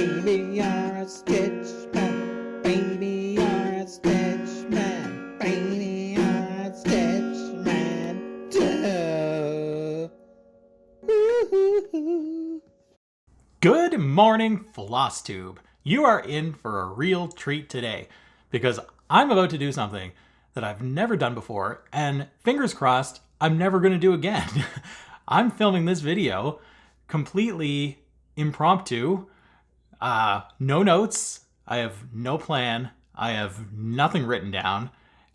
Baby, you're a stitch man. Baby, you're a stitch man. Baby, you're a stitch man. Duh. Woo-hoo-hoo. Good morning, Flosstube. You are in for a real treat today because I'm about to do something that I've never done before, and fingers crossed, I'm never going to do again. I'm filming this video completely impromptu, no notes, I have no plan, I have nothing written down,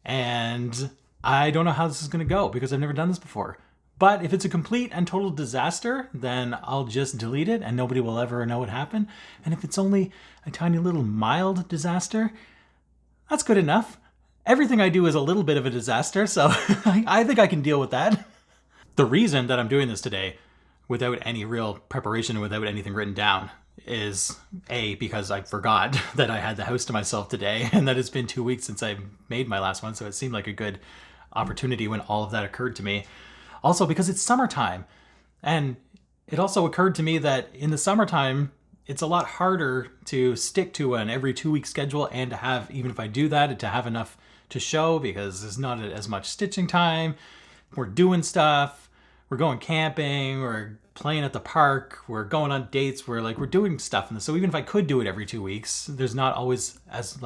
and I don't know how this is going to go because I've never done this before. But if it's a complete and total disaster, then I'll just delete it and nobody will ever know what happened. And if it's only a tiny little mild disaster, that's good enough. Everything I do is a little bit of a disaster, so I think I can deal with that. The reason that I'm doing this today without any real preparation and without anything written down is A, because I forgot that I had the house to myself today and that it's been 2 weeks since I made my last one, so it seemed like a good opportunity when all of that occurred to me. Also because it's summertime, and it also occurred to me that in the summertime, it's a lot harder to stick to an every 2 week schedule and to have, even if I do that, to have enough to show because there's not as much stitching time. We're doing stuff, we're going camping, we're playing at the park, we're going on dates, we're doing stuff. And so even if I could do it every 2 weeks, it's not always as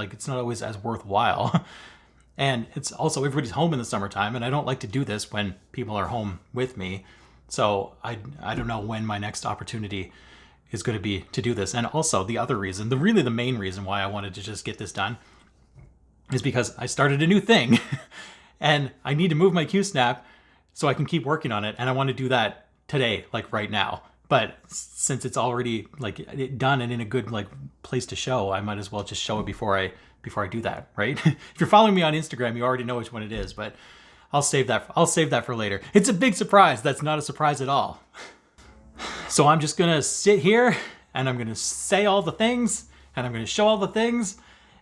worthwhile. And it's also everybody's home in the summertime, and I don't like to do this when people are home with me. So I don't know when my next opportunity is going to be to do this. And also the other reason, the main reason why I wanted to just get this done is because I started a new thing and I need to move my Q-snap so I can keep working on it. And I want to do that today, right now. But since it's already done and in a good place to show, I might as well just show it before I do that, right? If you're following me on Instagram, you already know which one it is, but I'll save that for later. It's a big surprise. That's not a surprise at all. So I'm just gonna sit here and I'm gonna say all the things and I'm gonna show all the things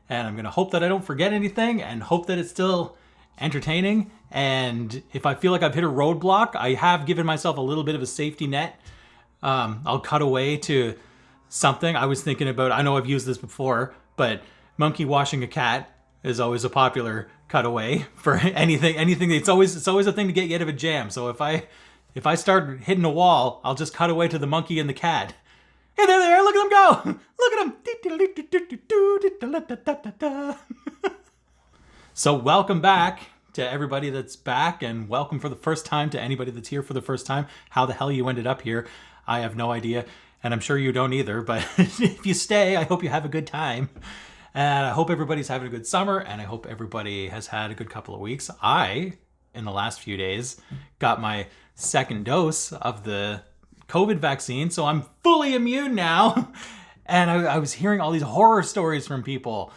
and I'm gonna hope that I don't forget anything and hope that it's still entertaining. And if I feel like I've hit a roadblock, I have given myself a little bit of a safety net. I'll cut away to something. I was thinking about, I know I've used this before, but monkey washing a cat is always a popular cutaway for anything. It's always a thing to get you out of a jam. So if I start hitting a wall, I'll just cut away to the monkey and the cat. Hey, there they are! Look at them go! Look at them! So welcome back to everybody that's back, and welcome for the first time to anybody that's here for the first time. How the hell you ended up here, I have no idea, and I'm sure you don't either. But if you stay, I hope you have a good time. And I hope everybody's having a good summer, and I hope everybody has had a good couple of weeks. In the last few days, got my second dose of the COVID vaccine, so I'm fully immune now. And I was hearing all these horror stories from people,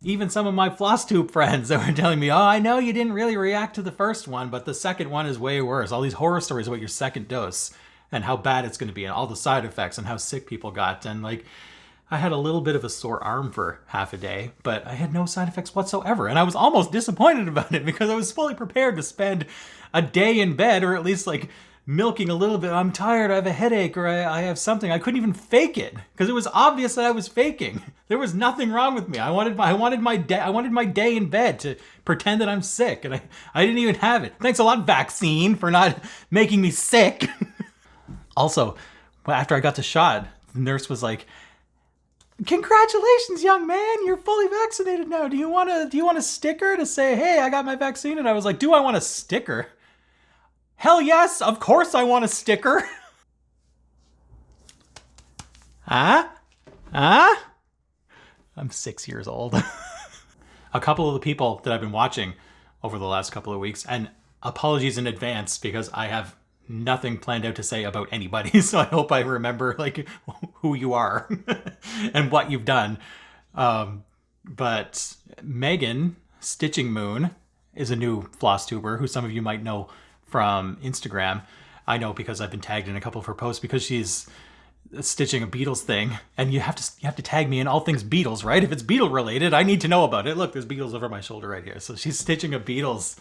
even some of my Flosstube friends that were telling me, oh, I know you didn't really react to the first one, but the second one is way worse. All these horror stories about your second dose and how bad it's going to be and all the side effects and how sick people got. And I had a little bit of a sore arm for half a day, but I had no side effects whatsoever. And I was almost disappointed about it because I was fully prepared to spend a day in bed, or at least milking a little bit. I'm tired, I have a headache, or I have something. I couldn't even fake it because it was obvious that I was faking. There was nothing wrong with me. I wanted my day in bed to pretend that I'm sick, and I didn't even have it. Thanks a lot, vaccine, for not making me sick. Also, after I got the shot, the nurse was like, "Congratulations, young man, you're fully vaccinated now. Do you want a sticker to say, hey, I got my vaccine?" And I was like, do I want a sticker? Hell yes, of course I want a sticker. Huh? I'm 6 years old. A couple of the people that I've been watching over the last couple of weeks, and apologies in advance because I have nothing planned out to say about anybody, so I hope I remember who you are and what you've done. But Meghan Stitching Moon is a new Flosstuber who some of you might know from Instagram. I know because I've been tagged in a couple of her posts because she's stitching a Beatles thing, and you have to tag me in all things Beatles, right? If it's Beatle related, I need to know about it. Look, there's Beatles over my shoulder right here. So she's stitching a Beatles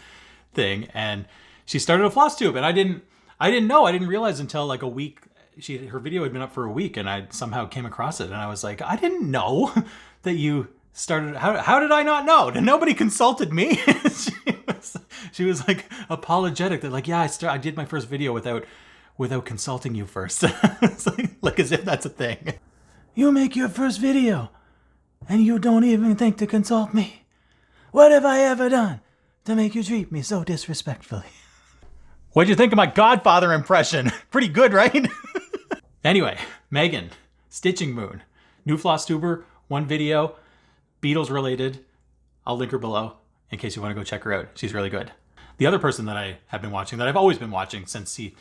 thing, and she started a Flosstube, and I didn't know. I didn't realize until a week her video had been up for a week, and I somehow came across it, and I was like, I didn't know that you started. How did I not know? Nobody consulted me. she was like apologetic that like, yeah, I did my first video without consulting you first. It's like as if that's a thing. You make your first video and you don't even think to consult me. What have I ever done to make you treat me so disrespectfully? What'd you think of my Godfather impression? Pretty good, right? Anyway, Meghan, Stitching Moon, new Flosstuber, one video, Beatles related. I'll link her below in case you want to go check her out. She's really good. The other person that I have been watching, that I've always been watching since he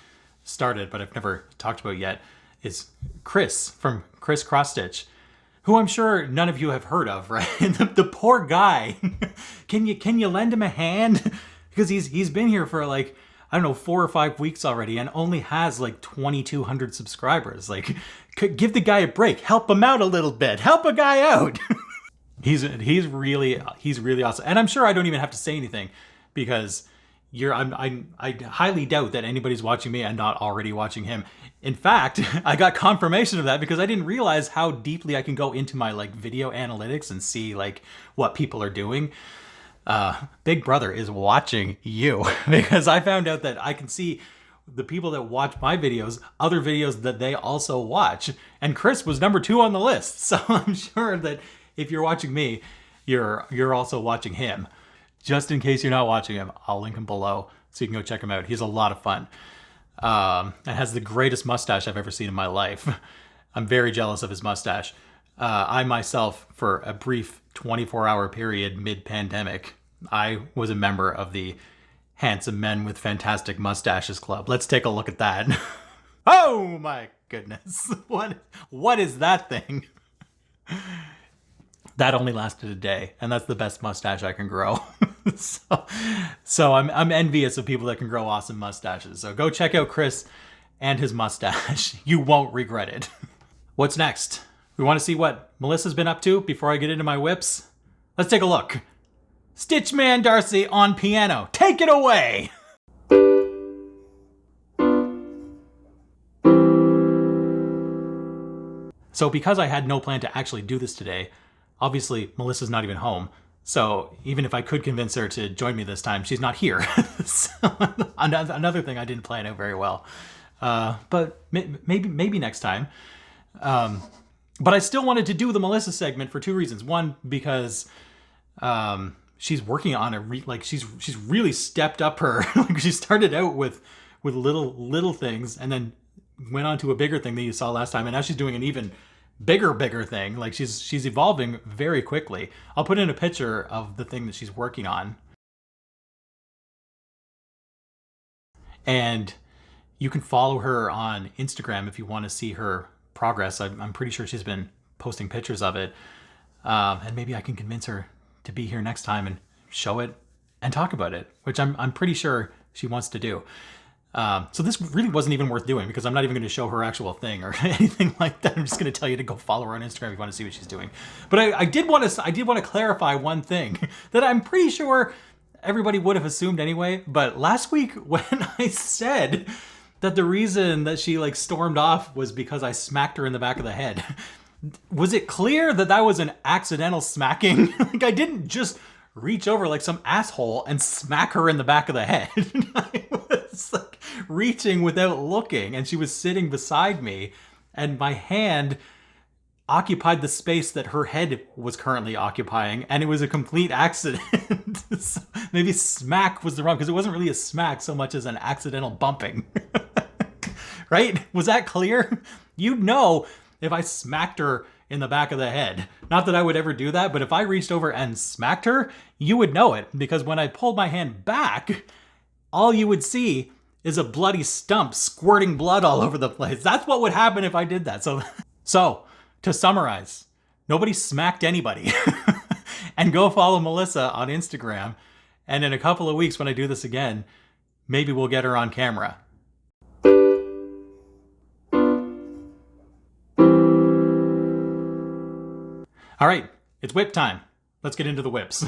started, but I've never talked about yet, is Chris from Chris Cross Stitch, who I'm sure none of you have heard of, right? The poor guy. Can you lend him a hand? Because he's been here for like, I don't know, 4 or 5 weeks already and only has like 2,200 subscribers. Like, give the guy a break. Help him out a little bit. Help a guy out. He's really awesome. And I'm sure I don't even have to say anything because I highly doubt that anybody's watching me and not already watching him. In fact, I got confirmation of that because I didn't realize how deeply I can go into my like video analytics and see like what people are doing. Big Brother is watching you because I found out that I can see the people that watch my videos, other videos that they also watch. And Chris was number 2 on the list. So I'm sure that if you're watching me, you're also watching him. Just in case you're not watching him, I'll link him below so you can go check him out. He's a lot of fun. And has the greatest mustache I've ever seen in my life. I'm very jealous of his mustache. I myself, for a brief 24-hour period mid-pandemic, I was a member of the Handsome Men with Fantastic Mustaches Club. Let's take a look at that. Oh my goodness. What is that thing? That only lasted a day, and that's the best mustache I can grow. So I'm envious of people that can grow awesome mustaches. So go check out Chris and his mustache. You won't regret it. What's next? We want to see what Melissa's been up to before I get into my whips? Let's take a look. Stitchman Darcy on piano. Take it away! So because I had no plan to actually do this today, obviously Melissa's not even home. So even if I could convince her to join me this time, she's not here. So, another thing I didn't plan out very well. But maybe next time. But I still wanted to do the Melissa segment for 2 reasons. One, because she's working on she's really stepped up her. Like she started out with little things and then went on to a bigger thing that you saw last time, and now she's doing an even bigger thing. Like she's evolving very quickly. I'll put in a picture of the thing that she's working on. And you can follow her on Instagram if you want to see her progress. I'm pretty sure she's been posting pictures of it. And maybe I can convince her to be here next time and show it and talk about it, which I'm pretty sure she wants to do. So this really wasn't even worth doing because I'm not even going to show her actual thing or anything like that. I'm just going to tell you to go follow her on Instagram if you want to see what she's doing. But I did want to clarify one thing that I'm pretty sure everybody would have assumed anyway. But last week when I said that the reason that she like stormed off was because I smacked her in the back of the head, was it clear that that was an accidental smacking? Like I didn't just reach over like some asshole and smack her in the back of the head. I was like reaching without looking, and she was sitting beside me, and my hand occupied the space that her head was currently occupying, and it was a complete accident. So maybe smack was the wrong, because it wasn't really a smack so much as an accidental bumping. Right? Was that clear? You'd know if I smacked her in the back of the head. Not that I would ever do that, but if I reached over and smacked her, you would know it, because when I pulled my hand back, all you would see is a bloody stump squirting blood all over the place. That's what would happen if I did that. So to summarize, nobody smacked anybody. And go follow Melissa on Instagram. And in a couple of weeks when I do this again, maybe we'll get her on camera. All right, it's whip time. Let's get into the whips.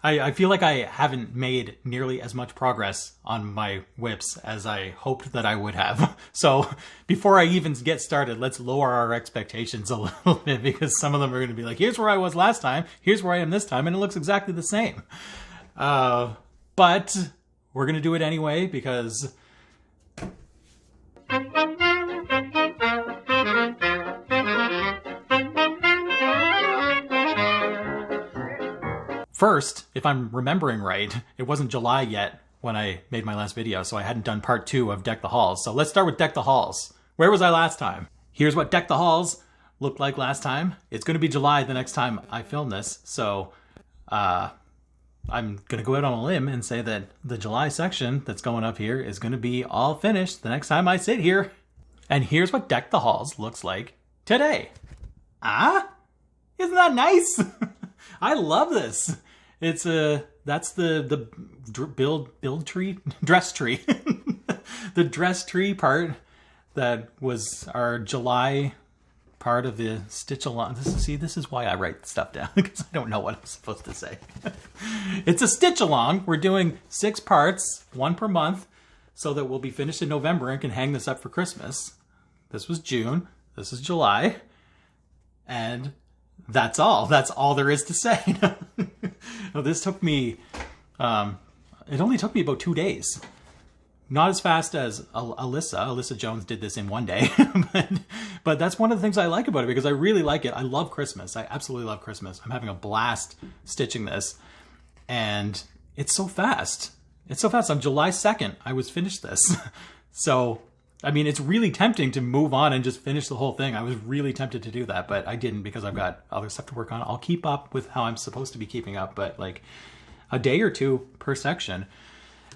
I feel like I haven't made nearly as much progress on my whips as I hoped that I would have. So before I even get started, let's lower our expectations a little bit, because some of them are going to be like, here's where I was last time, here's where I am this time, and it looks exactly the same. But we're going to do it anyway, because first, if I'm remembering right, it wasn't July yet when I made my last video, so I hadn't done part 2 of Deck the Halls. So let's start with Deck the Halls. Where was I last time? Here's what Deck the Halls looked like last time. It's going to be July the next time I film this, so I'm going to go out on a limb and say that the July section that's going up here is going to be all finished the next time I sit here. And here's what Deck the Halls looks like today. Isn't that nice? I love this. It's that's the dress tree, the dress tree part that was our July part of the stitch along. This is why I write stuff down, because I don't know what I'm supposed to say. It's a stitch along. We're doing 6 parts, 1 per month, so that we'll be finished in November and can hang this up for Christmas. This was June. This is July. And that's all. That's all there is to say. No, this took me, it only took me about 2 days. Not as fast as Alyssa Jones did this in 1 day. but that's one of the things I like about it, because I really like it. I love Christmas. I absolutely love Christmas. I'm having a blast stitching this. And it's so fast. It's so fast. On July 2nd, I was finished this. So, I mean, it's really tempting to move on and just finish the whole thing. I was really tempted to do that, but I didn't, because I've got other stuff to work on. I'll keep up with how I'm supposed to be keeping up, but like a day or 2 per section.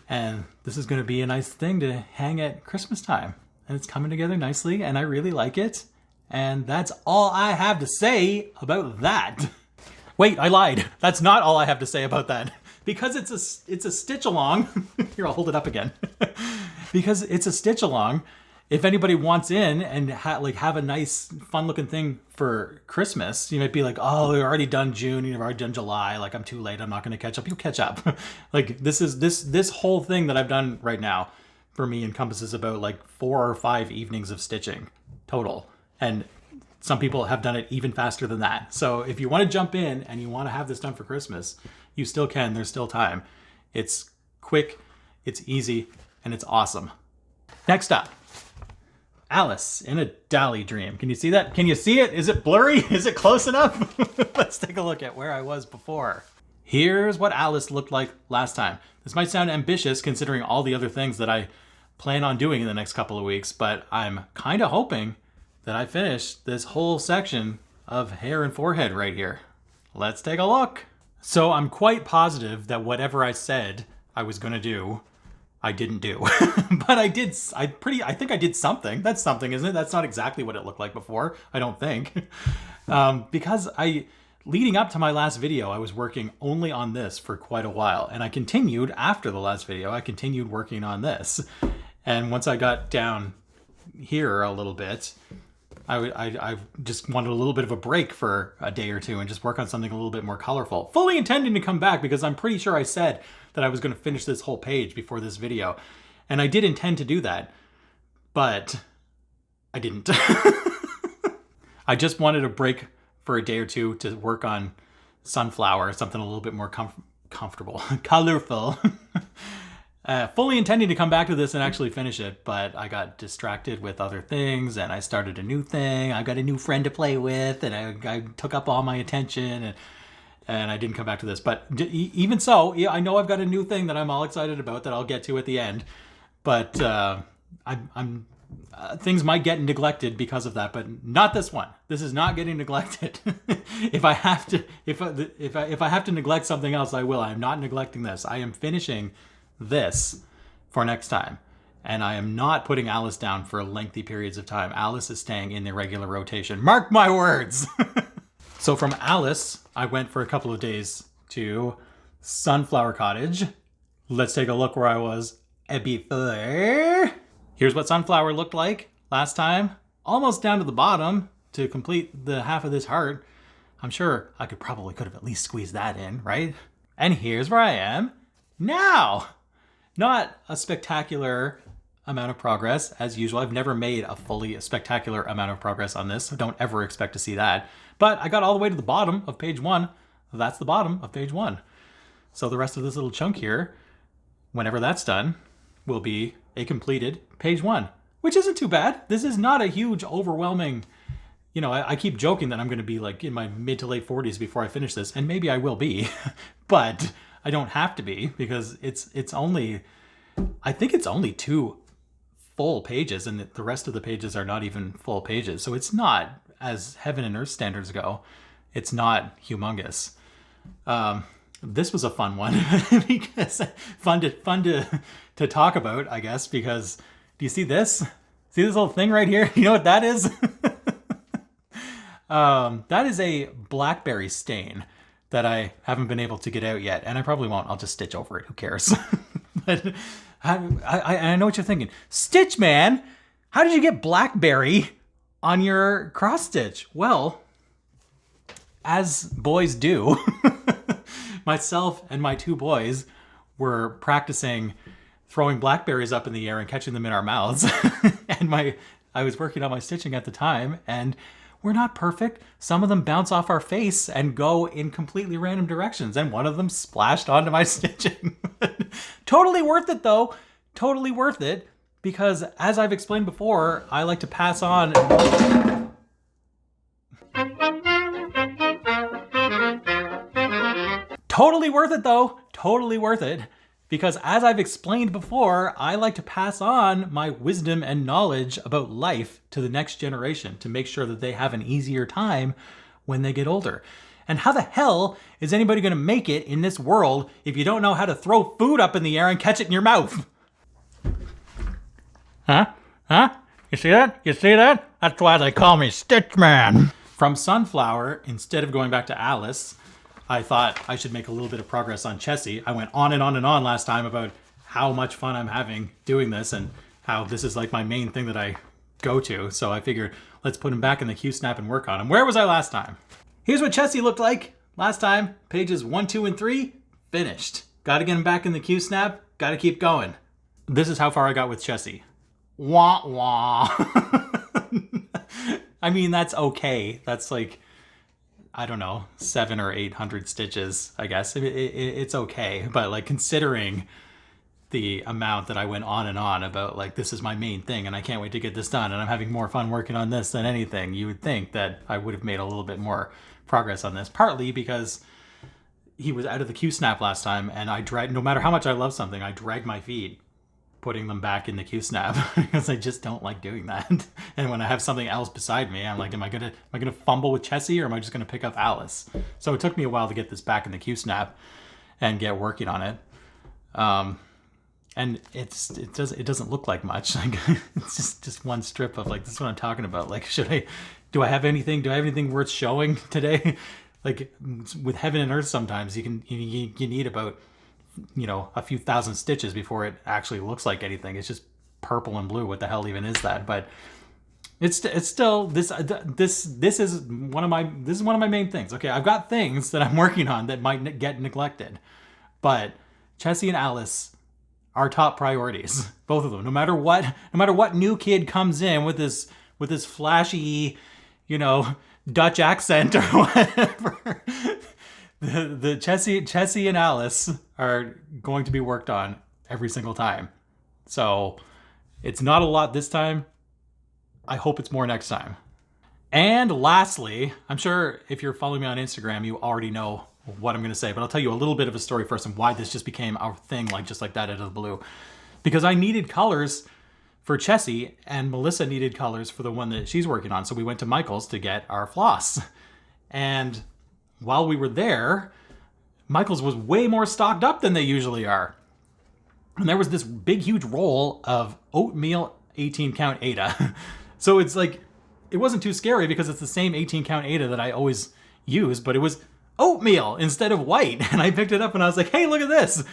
And this is going to be a nice thing to hang at Christmas time. And it's coming together nicely, and I really like it. And that's all I have to say about that. Wait, I lied. That's not all I have to say about that. Because it's a stitch along. Here, I'll hold it up again. Because it's a stitch along. If anybody wants in and have a nice, fun-looking thing for Christmas, you might be like, oh, we've already done June, you've already done July, like I'm too late, I'm not going to catch up. You'll catch up. Like this whole thing that I've done right now for me encompasses about like 4 or 5 evenings of stitching total. And some people have done it even faster than that. So if you want to jump in and you want to have this done for Christmas, you still can. There's still time. It's quick, it's easy, and it's awesome. Next up, Alice in a Dali dream. Can you see that? Can you see it? Is it blurry? Is it close enough? Let's take a look at where I was before. Here's what Alice looked like last time. This might sound ambitious considering all the other things that I plan on doing in the next couple of weeks, but I'm kind of hoping that I finish this whole section of hair and forehead right here. Let's take a look. So I'm quite positive that whatever I said I was going to do, I didn't do. But I did. I think I did something. That's something, isn't it? That's not exactly what it looked like before, I don't think. Because leading up to my last video, I was working only on this for quite a while. And I continued after the last video, I continued working on this. And once I got down here a little bit, I just wanted a little bit of a break for a day or 2 and just work on something a little bit more colorful. Fully intending to come back, because I'm pretty sure I said that I was going to finish this whole page before this video. And I did intend to do that, but I didn't. I just wanted a break for a day or 2 to work on sunflower, something a little bit more comfortable, colorful. Fully intending to come back to this and actually finish it, but I got distracted with other things, and I started a new thing. I got a new friend to play with, and I took up all my attention, and I didn't come back to this. But even so, yeah, I know I've got a new thing that I'm all excited about that I'll get to at the end. But things might get neglected because of that, but not this one. This is not getting neglected. If I have to neglect something else, I will. I am not neglecting this. I am finishing this for next time. And I am not putting Alice down for lengthy periods of time. Alice is staying in the regular rotation. Mark my words! So from Alice, I went for a couple of days to Sunflower Cottage. Let's take a look where I was before. Here's what Sunflower looked like last time. Almost down to the bottom to complete the half of this heart. I'm sure I could have at least squeezed that in, right? And here's where I am now. Not a spectacular amount of progress as usual. I've never made a fully spectacular amount of progress on this, so don't ever expect to see that. But I got all the way to the bottom of page 1. That's the bottom of page 1. So the rest of this little chunk here, whenever that's done, will be a completed page 1, which isn't too bad. This is not a huge, overwhelming, you know, I keep joking that I'm going to be like in my mid to late 40s before I finish this, and maybe I will be, but I don't have to be because it's only, I think it's only 2 full pages, and the rest of the pages are not even full pages. So it's not, as heaven and earth standards go, it's not humongous. This was a fun one because fun to talk about, I guess, because do you see this? See this little thing right here? You know what that is? That is a blackberry stain that I haven't been able to get out yet, and I probably won't. I'll just stitch over it. Who cares? But I know what you're thinking. Stitch man, how did you get blackberry on your cross stitch? Well, as boys do, myself and my 2 boys were practicing throwing blackberries up in the air and catching them in our mouths. And I was working on my stitching at the time, and we're not perfect. Some of them bounce off our face and go in completely random directions, and one of them splashed onto my stitching. Totally worth it though. Totally worth it, because as I've explained before, I like to pass on. Totally worth it though. Totally worth it. Because as I've explained before, I like to pass on my wisdom and knowledge about life to the next generation to make sure that they have an easier time when they get older. And how the hell is anybody going to make it in this world if you don't know how to throw food up in the air and catch it in your mouth? Huh? You see that? You see that? That's why they call me Stitch Man. From Sunflower, instead of going back to Alice, I thought I should make a little bit of progress on Chessie. I went on and on and on last time about how much fun I'm having doing this and how this is like my main thing that I go to. So I figured let's put him back in the Q-snap and work on him. Where was I last time? Here's what Chessie looked like last time. Pages 1, 2, and 3, finished. Got to get him back in the Q-snap. Got to keep going. This is how far I got with Chessie. Wah, wah. I mean, that's okay. That's like, I don't know, 700 or 800 stitches, I guess. It's okay. But like considering the amount that I went on and on about like, this is my main thing and I can't wait to get this done and I'm having more fun working on this than anything, you would think that I would have made a little bit more progress on this. Partly because he was out of the Q-snap last time and I dragged, no matter how much I love something, I drag my feet putting them back in the Q-snap because I just don't like doing that. And when I have something else beside me, I'm like, am I gonna fumble with Chessie or am I just gonna pick up Alice? So it took me a while to get this back in the Q-snap and get working on it. And it doesn't look like much. Like it's just one strip of like, this is what I'm talking about. Like, do I have anything worth showing today? Like with heaven and earth, sometimes you need about, a few thousand stitches before it actually looks like anything. It's just purple and blue. What the hell even is that? But it's still this is one of my main things. Okay, I've got things that I'm working on that might get neglected, but Chessie and Alice are top priorities, both of them. No matter what new kid comes in with this flashy, Dutch accent or whatever. The Chessie and Alice are going to be worked on every single time. So it's not a lot this time. I hope it's more next time. And lastly, I'm sure if you're following me on Instagram, you already know what I'm going to say, but I'll tell you a little bit of a story first and why this just became our thing, just like that out of the blue. Because I needed colors for Chessie and Melissa needed colors for the one that she's working on. So we went to Michael's to get our floss. And while we were there, Michael's was way more stocked up than they usually are. And there was this big, huge roll of oatmeal 18 count Aida. So it's like, it wasn't too scary because it's the same 18 count Aida that I always use, but it was oatmeal instead of white. And I picked it up and I was like, hey, look at this.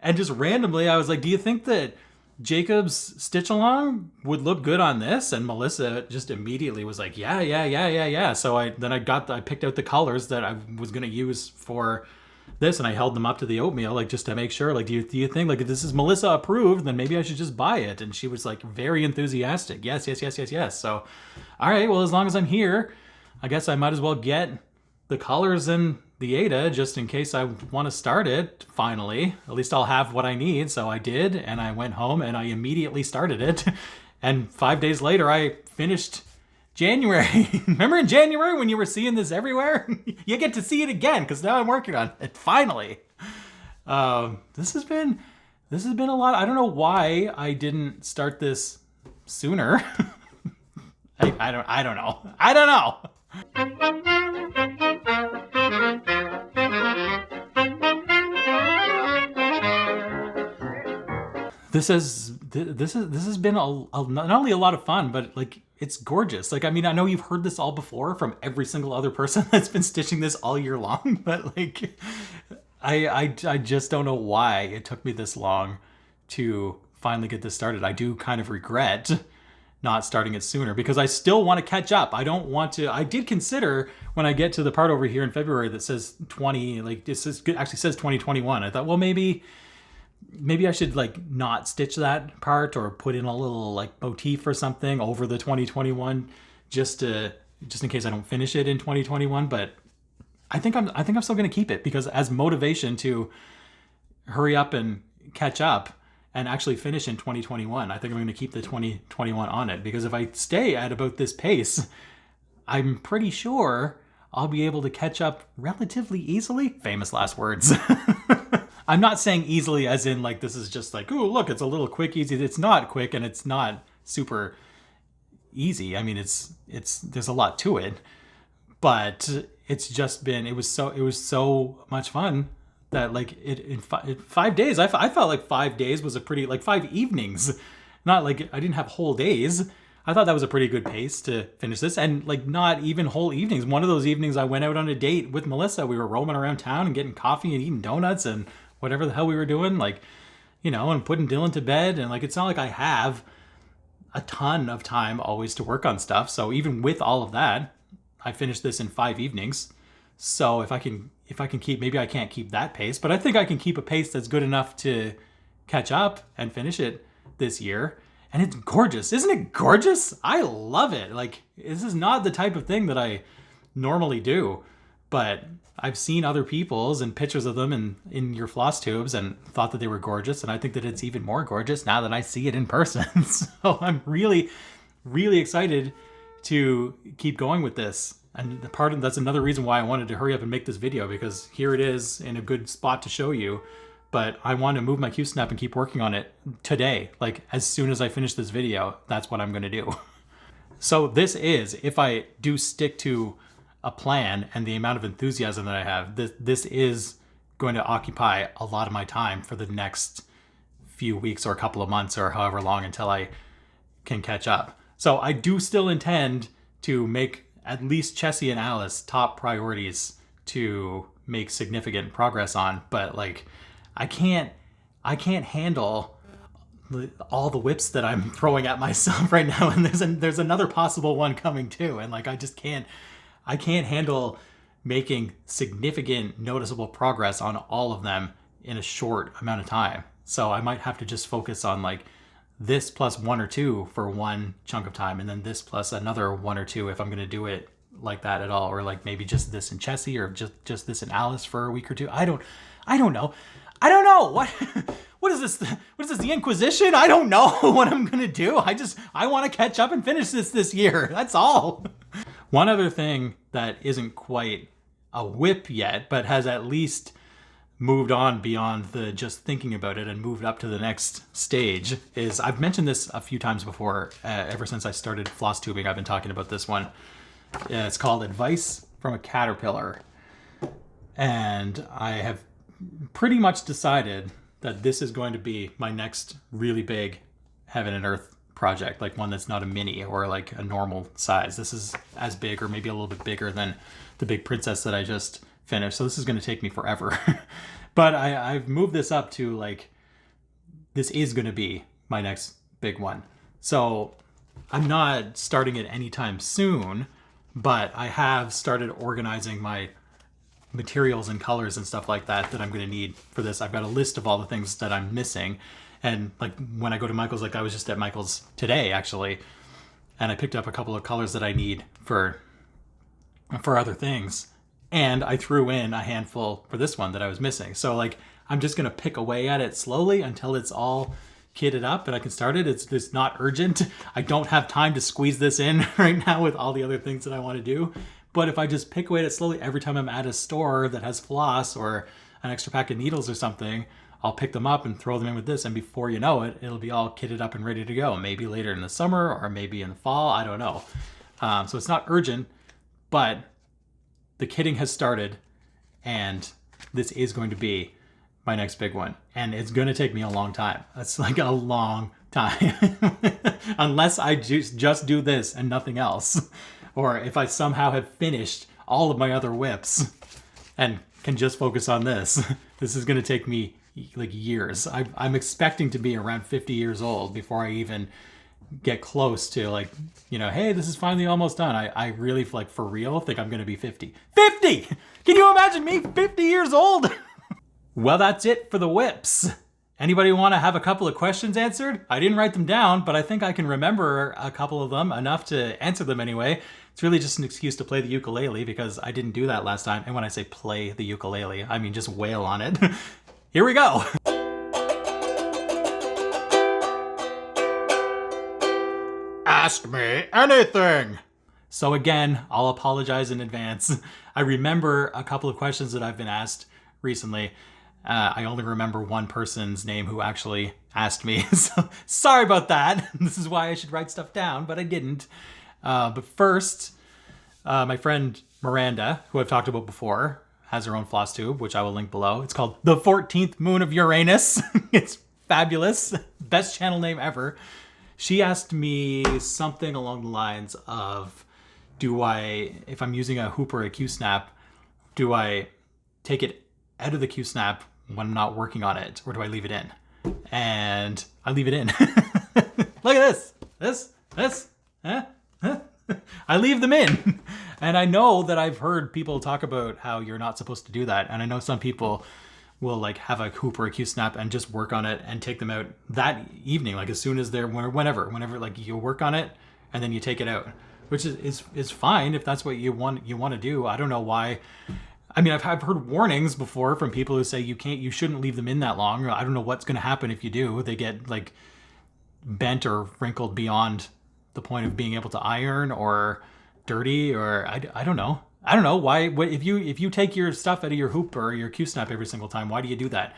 And just randomly, I was like, do you think that Jacob's stitch along would look good on this? And Melissa just immediately was like, yeah. So I picked out the colors that I was going to use for this, and I held them up to the oatmeal, like just to make sure, like, do you think like if this is Melissa approved, then maybe I should just buy it? And she was like very enthusiastic. Yes. So, all right, well, as long as I'm here, I guess I might as well get the colors and the Ada just in case I want to start it finally. At least I'll have what I need. So I did, and I went home and I immediately started it. And 5 days later, I finished January. Remember in January when you were seeing this everywhere? You get to see it again because now I'm working on it finally. This has been a lot. I don't know why I didn't start this sooner. I don't know. This has been not only a lot of fun, but like it's gorgeous. Like, I mean, I know you've heard this all before from every single other person that's been stitching this all year long, but like I just don't know why it took me this long to finally get this started. I do kind of regret not starting it sooner because I still want to catch up. I don't want to. I did consider when I get to the part over here in February that says 20, like this actually says 2021. I thought, well, maybe I should like not stitch that part or put in a little like motif or something over the 2021 just in case I don't finish it in 2021. But I think I'm still going to keep it because as motivation to hurry up and catch up and actually finish in 2021. I think I'm going to keep the 2021 on it because if I stay at about this pace, I'm pretty sure I'll be able to catch up relatively easily. Famous last words. I'm not saying easily as in like this is just like, oh, look, it's a little quick, easy. It's not quick and it's not super easy. I mean, it's there's a lot to it, but it's just been, it was so much fun that like in 5 days, I felt like 5 days was a pretty, like 5 evenings, not like I didn't have whole days. I thought that was a pretty good pace to finish this, and like not even whole evenings. One of those evenings I went out on a date with Melissa. We were roaming around town and getting coffee and eating donuts and whatever the hell we were doing, like, you know, and putting Dylan to bed. And like, it's not like I have a ton of time always to work on stuff. So even with all of that, I finished this in 5 evenings. So if I can keep, maybe I can't keep that pace, but I think I can keep a pace that's good enough to catch up and finish it this year. And it's gorgeous. Isn't it gorgeous? I love it. Like, this is not the type of thing that I normally do, but I've seen other people's and pictures of them in your floss tubes and thought that they were gorgeous. And I think that it's even more gorgeous now that I see it in person. So I'm really, really excited to keep going with this. And that's another reason why I wanted to hurry up and make this video, because here it is in a good spot to show you. But I want to move my Q-snap and keep working on it today. Like, as soon as I finish this video, that's what I'm going to do. So this is, if I do stick to a plan and the amount of enthusiasm that I have, this is going to occupy a lot of my time for the next few weeks or a couple of months or however long until I can catch up. So I do still intend to make at least Chessie and Alice top priorities to make significant progress on, but like I can't handle all the whips that I'm throwing at myself right now, and there's another possible one coming too, and like I can't handle making significant noticeable progress on all of them in a short amount of time. So I might have to just focus on like this plus 1 or 2 for one chunk of time, and then this plus another 1 or 2 if I'm going to do it like that at all, or like maybe just this in Chessie or just this in Alice for a week or 2. I don't know. What is this? What is this? The Inquisition? I don't know what I'm going to do. I want to catch up and finish this year. That's all. One other thing that isn't quite a whip yet, but has at least moved on beyond the just thinking about it and moved up to the next stage is, I've mentioned this a few times before, ever since I started floss tubing, I've been talking about this one. It's called Advice from a Caterpillar. And I have pretty much decided that this is going to be my next really big heaven and earth project, like one that's not a mini or like a normal size. This is as big or maybe a little bit bigger than the big princess that I just finished. So this is going to take me forever. But I've moved this up to like, this is going to be my next big one. So I'm not starting it anytime soon, but I have started organizing my materials and colors and stuff like that I'm going to need for this. I've got a list of all the things that I'm missing. And like when I go to Michael's, like I was just at Michael's today actually, and I picked up a couple of colors that I need for other things. And I threw in a handful for this one that I was missing. So like, I'm just going to pick away at it slowly until it's all kitted up and I can start it. It's not urgent. I don't have time to squeeze this in right now with all the other things that I want to do. But if I just pick away at it slowly, every time I'm at a store that has floss or an extra pack of needles or something, I'll pick them up and throw them in with this. And before you know it, it'll be all kitted up and ready to go. Maybe later in the summer or maybe in the fall. I don't know. So it's not urgent, but the kitting has started and this is going to be my next big one. And it's going to take me a long time. That's like a long time. Unless I just do this and nothing else. Or if I somehow have finished all of my other whips and can just focus on this. This is going to take me like years. I'm expecting to be around 50 years old before I even get close to like, you know, hey, this is finally almost done. I really, like, for real think I'm going to be 50. 50! Can you imagine me 50 years old? Well, that's it for the whips. Anybody want to have a couple of questions answered? I didn't write them down, but I think I can remember a couple of them, enough to answer them anyway. It's really just an excuse to play the ukulele because I didn't do that last time. And when I say play the ukulele, I mean just wail on it. Here we go. Ask me anything. So again, I'll apologize in advance. I remember a couple of questions that I've been asked recently. I only remember one person's name who actually asked me. So sorry about that. This is why I should write stuff down, but I didn't. But first, my friend Miranda, who I've talked about before, has her own floss tube, which I will link below. It's called The 14th Moon of Uranus. It's fabulous. Best channel name ever. She asked me something along the lines of, if I'm using a hoop or a Q-snap, do I take it out of the Q-snap when I'm not working on it, or do I leave it in? And I leave it in. Look at this. I leave them in. And I know that I've heard people talk about how you're not supposed to do that. And I know some people will like have a hoop or a Q-snap and just work on it and take them out that evening, like as soon as they're, whenever, like you work on it and then you take it out, which is fine if that's what you want to do. I don't know why. I mean, I've heard warnings before from people who say you shouldn't leave them in that long. I don't know what's going to happen if you do. They get like bent or wrinkled beyond the point of being able to iron, or dirty, or I don't know. I don't know why. If you take your stuff out of your hoop or your Q-snap every single time, why do you do that?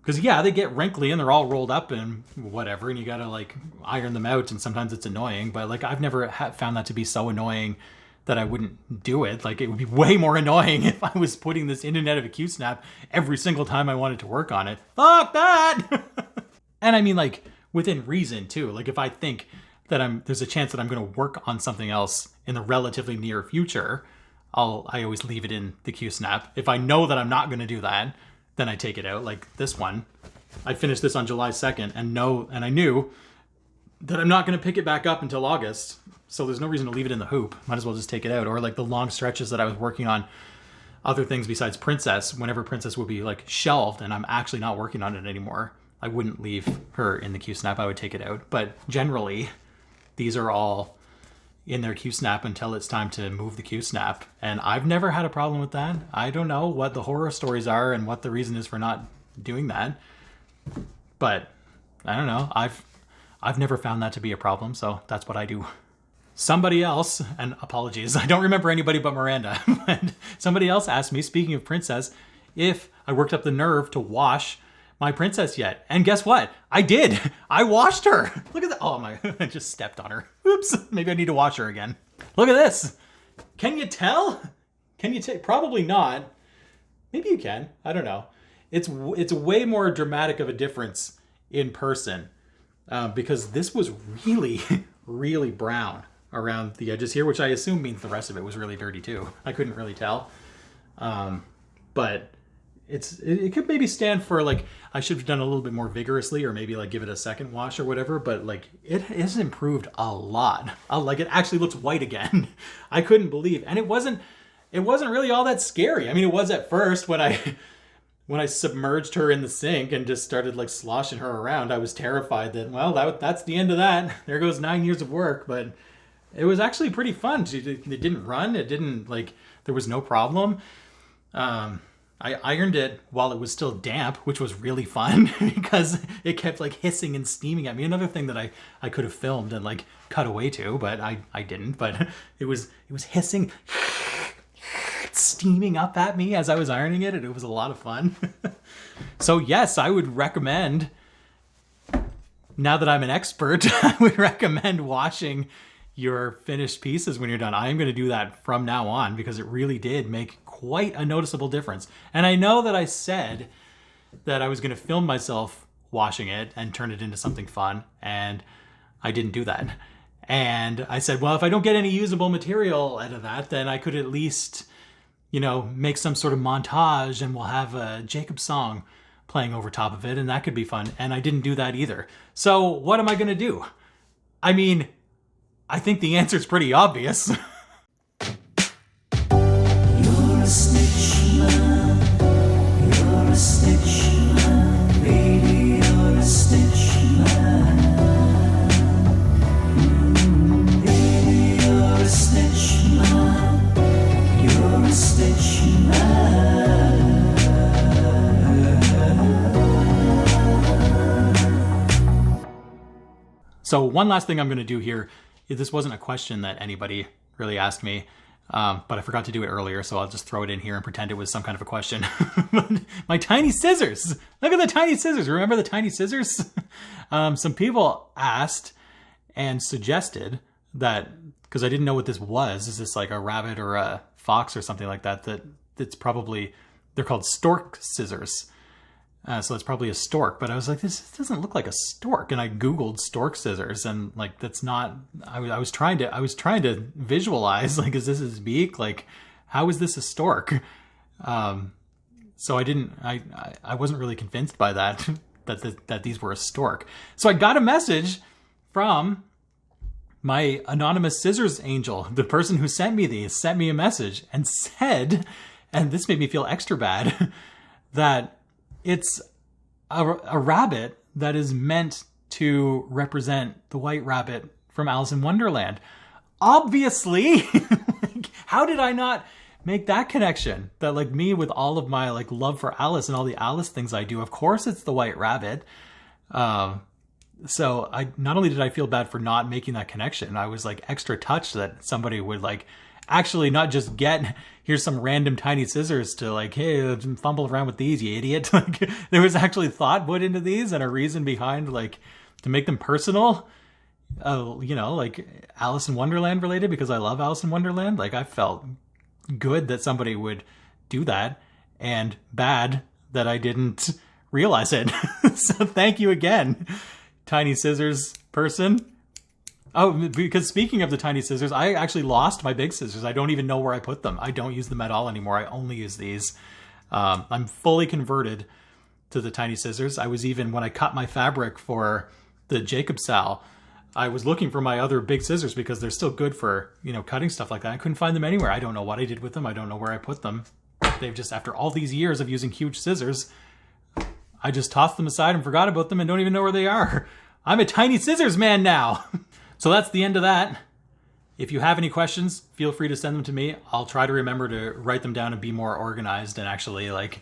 Because yeah, they get wrinkly and they're all rolled up and whatever, and you gotta like iron them out, and sometimes it's annoying. But like I've never found that to be so annoying that I wouldn't do it. Like it would be way more annoying if I was putting this in and out of a Q-snap every single time I wanted to work on it. Fuck that! And I mean like within reason too. Like if I think that there's a chance that I'm going to work on something else in the relatively near future, I always leave it in the Q-snap. If I know that I'm not going to do that, then I take it out. Like this one, I finished this on July 2nd and I knew that I'm not going to pick it back up until August. So there's no reason to leave it in the hoop. Might as well just take it out. Or like the long stretches that I was working on other things besides Princess, whenever Princess would be like shelved and I'm actually not working on it anymore, I wouldn't leave her in the Q-snap. I would take it out. But generally, these are all in their Q-snap until it's time to move the Q-snap. And I've never had a problem with that. I don't know what the horror stories are and what the reason is for not doing that. But I don't know. I've never found that to be a problem, so that's what I do. Somebody else, and apologies, I don't remember anybody but Miranda, but somebody else asked me, speaking of Princess, if I worked up the nerve to wash my Princess yet. And guess what? I did. I washed her. Look at that. Oh my, I just stepped on her. Oops. Maybe I need to wash her again. Look at this. Can you tell? Can you take? Probably not. Maybe you can. I don't know. It's way more dramatic of a difference in person because this was really, really brown around the edges here, which I assume means the rest of it was really dirty too. I couldn't really tell. But it could maybe stand for like, I should have done a little bit more vigorously or maybe like give it a second wash or whatever, but like it has improved a lot. Like it actually looks white again. I couldn't believe, and it wasn't it wasn't really all that scary. I mean, it was at first when I submerged her in the sink and just started like sloshing her around. I was terrified that, well, that's the end of that. There goes 9 years of work. But it was actually pretty fun. It didn't run. It didn't like, there was no problem. I ironed it while it was still damp, which was really fun because it kept like hissing and steaming at me. Another thing that I could have filmed and like cut away to, but I didn't. But it was hissing, steaming up at me as I was ironing it, and it was a lot of fun. So yes, I would recommend, now that I'm an expert, I would recommend washing your finished pieces when you're done. I am going to do that from now on because it really did make quite a noticeable difference. And I know that I said that I was going to film myself washing it and turn it into something fun, and I didn't do that. And I said, well, if I don't get any usable material out of that, then I could at least, make some sort of montage and we'll have a Jacob song playing over top of it, and that could be fun. And I didn't do that either. So what am I going to do? I mean, I think the answer is pretty obvious. You're a snitch man. You're a snitch man. Baby, you're a snitch man. Baby, you're a snitch man. You're a snitch man. So one last thing I'm going to do here. This wasn't a question that anybody really asked me, but I forgot to do it earlier, so I'll just throw it in here and pretend it was some kind of a question. My tiny scissors! Look at the tiny scissors! Remember the tiny scissors? Some people asked and suggested that, because I didn't know what this was, is this like a rabbit or a fox or something like that, that's probably, they're called stork scissors. So it's probably a stork, but I was like, this doesn't look like a stork. And I Googled stork scissors, and like, that's not, I was trying to visualize, like, is this his beak? Like, how is this a stork? So I wasn't really convinced by that, that these were a stork. So I got a message from my anonymous scissors angel. The person who sent me these sent me a message and said, and this made me feel extra bad, that it's a rabbit that is meant to represent the white rabbit from Alice in Wonderland. Obviously, like, how did I not make that connection? That like me with all of my like love for Alice and all the Alice things I do, of course it's the white rabbit. So I not only did I feel bad for not making that connection, I was like extra touched that somebody would like actually not just get, here's some random tiny scissors to like, hey, fumble around with these, you idiot. Like, there was actually thought put into these and a reason behind, like, to make them personal. Like Alice in Wonderland related, because I love Alice in Wonderland. Like, I felt good that somebody would do that, and bad that I didn't realize it. So thank you again, tiny scissors person. Oh, because speaking of the tiny scissors, I actually lost my big scissors. I don't even know where I put them. I don't use them at all anymore. I only use these. I'm fully converted to the tiny scissors. I was even, when I cut my fabric for the Jacob Sal, I was looking for my other big scissors because they're still good for, cutting stuff like that. I couldn't find them anywhere. I don't know what I did with them. I don't know where I put them. They've just, after all these years of using huge scissors, I just tossed them aside and forgot about them and don't even know where they are. I'm a tiny scissors man now. So that's the end of that. If you have any questions, feel free to send them to me. I'll try to remember to write them down and be more organized and actually like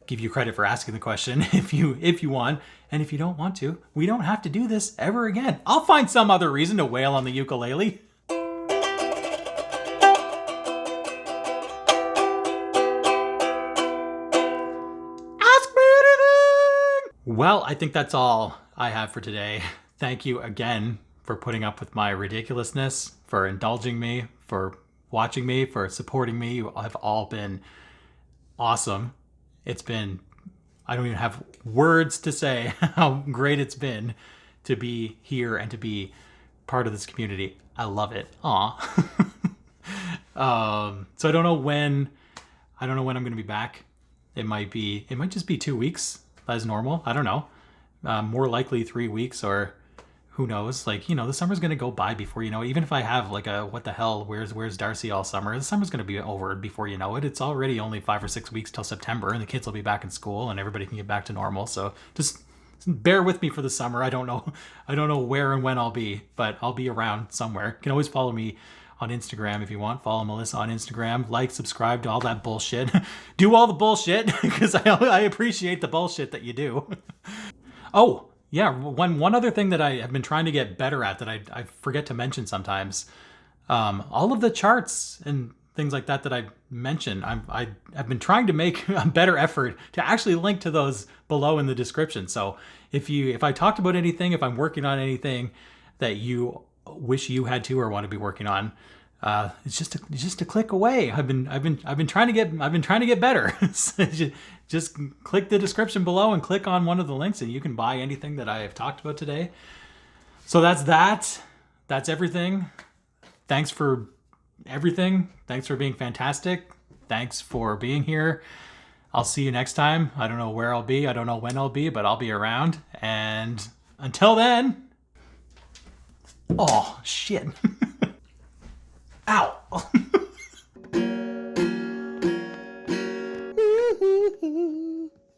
give you credit for asking the question if you want. And if you don't want to, we don't have to do this ever again. I'll find some other reason to wail on the ukulele. Ask me anything! Well, I think that's all I have for today. Thank you again for putting up with my ridiculousness, for indulging me, for watching me, for supporting me. You have all been awesome. It's been, I don't even have words to say how great it's been to be here and to be part of this community. I love it. Aw. So I don't know when I'm going to be back. It might just be 2 weeks as normal. I don't know. More likely 3 weeks or who knows? Like, you know, the summer's gonna go by before you know it. Even if I have like a what the hell, where's Darcy all summer? The summer's gonna be over before you know it. It's already only 5 or 6 weeks till September, and the kids will be back in school, and everybody can get back to normal. So just bear with me for the summer. I don't know where and when I'll be, but I'll be around somewhere. You can always follow me on Instagram if you want. Follow Melissa on Instagram. Like, subscribe to all that bullshit. Do all the bullshit because I appreciate the bullshit that you do. Oh. Yeah, one other thing that I have been trying to get better at that I forget to mention sometimes, all of the charts and things like that I mention, I've been trying to make a better effort to actually link to those below in the description. So if I talked about anything, if I'm working on anything that you wish you had to or want to be working on, it's just a click away. I've been trying to get better. Just click the description below and click on one of the links, and you can buy anything that I have talked about today. So that's that. That's everything. Thanks for everything. Thanks for being fantastic. Thanks for being here. I'll see you next time. I don't know where I'll be. I don't know when I'll be, but I'll be around. And until then. Oh, shit.